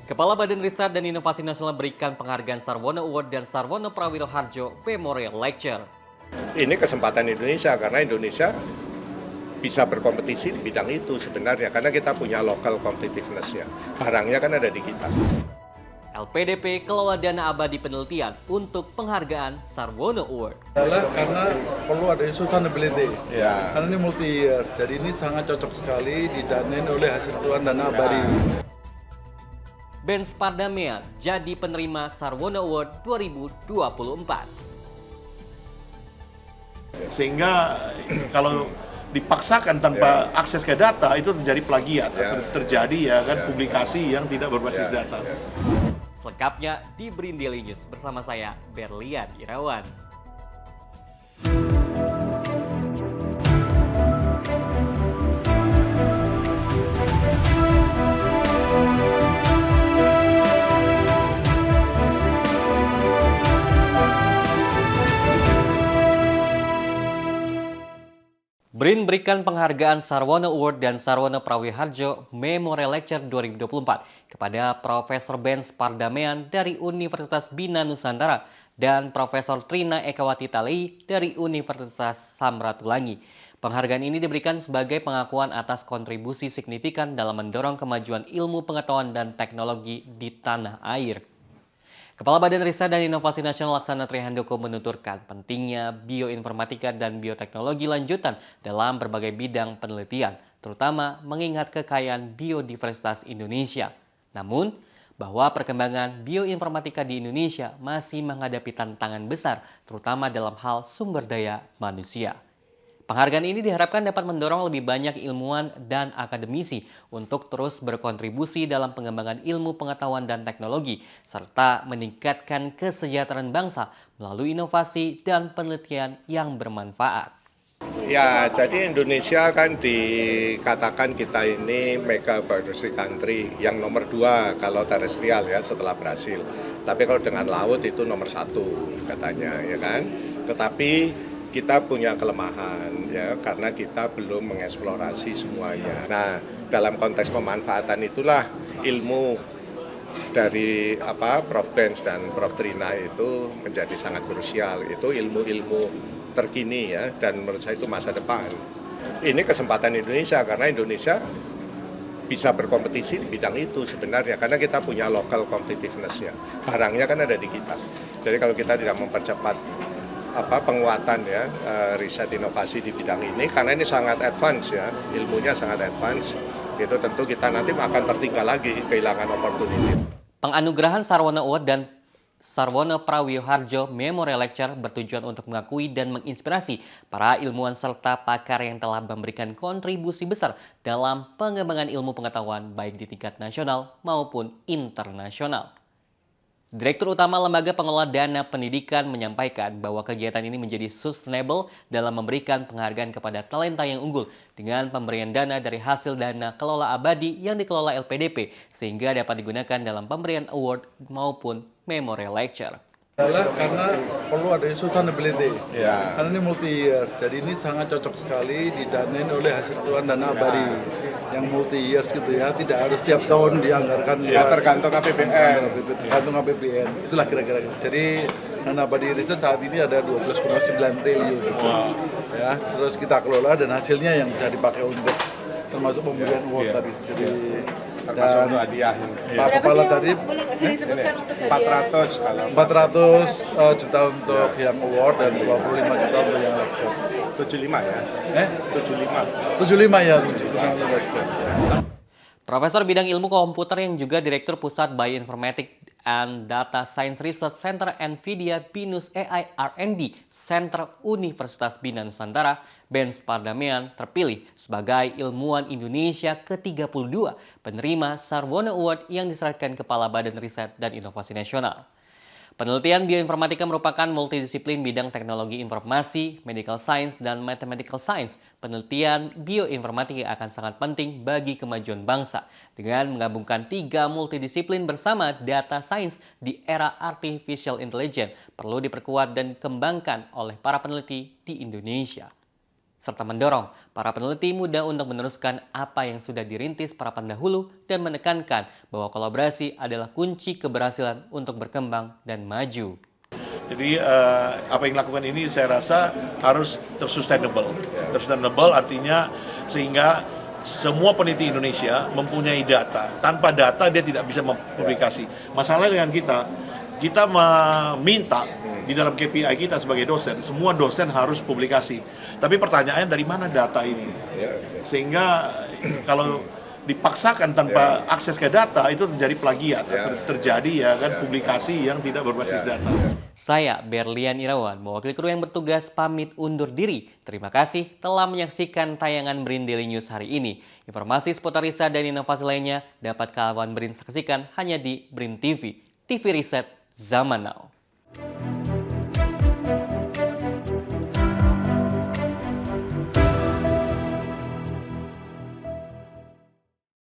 Kepala Badan Riset dan Inovasi Nasional berikan penghargaan Sarwono Award dan Sarwono Prawiro Harjo Memorial Lecture. Ini kesempatan Indonesia karena Indonesia bisa berkompetisi di bidang itu sebenarnya karena kita punya local competitiveness-nya. Barangnya kan ada di kita. LPDP kelola dana abadi penelitian untuk penghargaan Sarwono Award. Adalah karena perlu ada sustainability. Ya. Karena ini multi years, jadi ini sangat cocok sekali didanain oleh hasil keluaran dana abadi. Benz Pardamaian jadi penerima Sarwono Award 2024. Sehingga kalau dipaksakan tanpa akses ke data itu terjadi plagiat, terjadi ya kan publikasi yang tidak berbasis data. Selengkapnya di Brindeli News bersama saya Berlian Irawan. BRIN berikan penghargaan Sarwono Award dan Sarwono Prawiro Harjo Memorial Lecture 2024 kepada Profesor Benz Pardamaian dari Universitas Bina Nusantara dan Profesor Trina Ekawati Talei dari Universitas Samratulangi. Penghargaan ini diberikan sebagai pengakuan atas kontribusi signifikan dalam mendorong kemajuan ilmu pengetahuan dan teknologi di tanah air. Kepala Badan Riset dan Inovasi Nasional Laksana Trihandoko menuturkan pentingnya bioinformatika dan bioteknologi lanjutan dalam berbagai bidang penelitian, terutama mengingat kekayaan biodiversitas Indonesia. Namun, bahwa perkembangan bioinformatika di Indonesia masih menghadapi tantangan besar, terutama dalam hal sumber daya manusia. Penghargaan ini diharapkan dapat mendorong lebih banyak ilmuwan dan akademisi untuk terus berkontribusi dalam pengembangan ilmu pengetahuan dan teknologi, serta meningkatkan kesejahteraan bangsa melalui inovasi dan penelitian yang bermanfaat. Ya, jadi Indonesia kan dikatakan kita ini mega biodiversity country yang nomor 2 kalau terestrial ya setelah Brasil. Tapi kalau dengan laut itu nomor 1 katanya ya kan. Tetapi kita punya kelemahan ya karena kita belum mengeksplorasi semuanya. Nah, dalam konteks pemanfaatan itulah ilmu dari Prof. Benz dan Prof. Trina itu menjadi sangat krusial. Itu ilmu-ilmu terkini ya dan menurut saya itu masa depan. Ini kesempatan Indonesia karena Indonesia bisa berkompetisi di bidang itu sebenarnya karena kita punya local competitiveness-nya. Barangnya kan ada di kita. Jadi kalau kita tidak mempercepat penguatan ya riset inovasi di bidang ini karena ini sangat advance ya, ilmunya sangat advance, itu tentu kita nanti akan tertinggal lagi, kehilangan opportunity. Penganugerahan Sarwono Award dan Sarwono Prawiro Harjo Memorial Lecture bertujuan untuk mengakui dan menginspirasi para ilmuwan serta pakar yang telah memberikan kontribusi besar dalam pengembangan ilmu pengetahuan baik di tingkat nasional maupun internasional. Direktur Utama Lembaga Pengelola Dana Pendidikan menyampaikan bahwa kegiatan ini menjadi sustainable dalam memberikan penghargaan kepada talenta yang unggul dengan pemberian dana dari hasil dana kelola abadi yang dikelola LPDP sehingga dapat digunakan dalam pemberian award maupun memorial lecture. Adalah karena perlu ada sustainability. Ya. Karena ini multi years, jadi ini sangat cocok sekali didanain oleh hasil keluaran dana abadi. Yang multi years gitu ya, tidak harus tiap tahun dianggarkan Ya, tergantung APBN. Tergantung APBN, itulah kira-kira. Jadi dana abadi riset saat ini ada 12,9 triliun. Ya, terus kita kelola dan hasilnya yang bisa dipakai untuk termasuk pemberian award tadi. Jadi Termasuk untuk hadiah. Pak Kepala tadi boleh nggak sih disebutkan untuk hadiah? 400 kalau 400 juta untuk yang award dan 25 juta untuk yang lecture. 75 ya. 75. 75 ya, 75 untuk lecture. Profesor bidang ilmu komputer yang juga Direktur Pusat Bioinformatics and Data Science Research Center NVIDIA BINUS AI R&D Center Universitas Bina Nusantara, Benz Pardamaian terpilih sebagai ilmuwan Indonesia ke-32 penerima Sarwono Award yang diserahkan Kepala Badan Riset dan Inovasi Nasional. Penelitian bioinformatika merupakan multidisiplin bidang teknologi informasi, medical science, dan mathematical science. Penelitian bioinformatika akan sangat penting bagi kemajuan bangsa dengan menggabungkan 3 multidisiplin bersama data science di era artificial intelligence perlu diperkuat dan dikembangkan oleh para peneliti di Indonesia. serta mendorong para peneliti muda untuk meneruskan apa yang sudah dirintis para pendahulu dan menekankan bahwa kolaborasi adalah kunci keberhasilan untuk berkembang dan maju. Jadi apa yang dilakukan ini saya rasa harus tersustainable. Tersustainable artinya sehingga semua peneliti Indonesia mempunyai data. Tanpa data dia tidak bisa mempublikasi. Masalah dengan kita meminta di dalam KPI kita sebagai dosen, semua dosen harus publikasi. Tapi pertanyaannya dari mana data ini? Sehingga kalau dipaksakan tanpa akses ke data itu terjadi plagiat, terjadi publikasi yang tidak berbasis data. Saya Berlian Irawan, mewakili kru yang bertugas pamit undur diri. Terima kasih telah menyaksikan tayangan BRIN Daily News hari ini. Informasi seputar riset dan inovasi lainnya dapat kawan BRIN saksikan hanya di BRIN TV, TV Riset Zaman Now.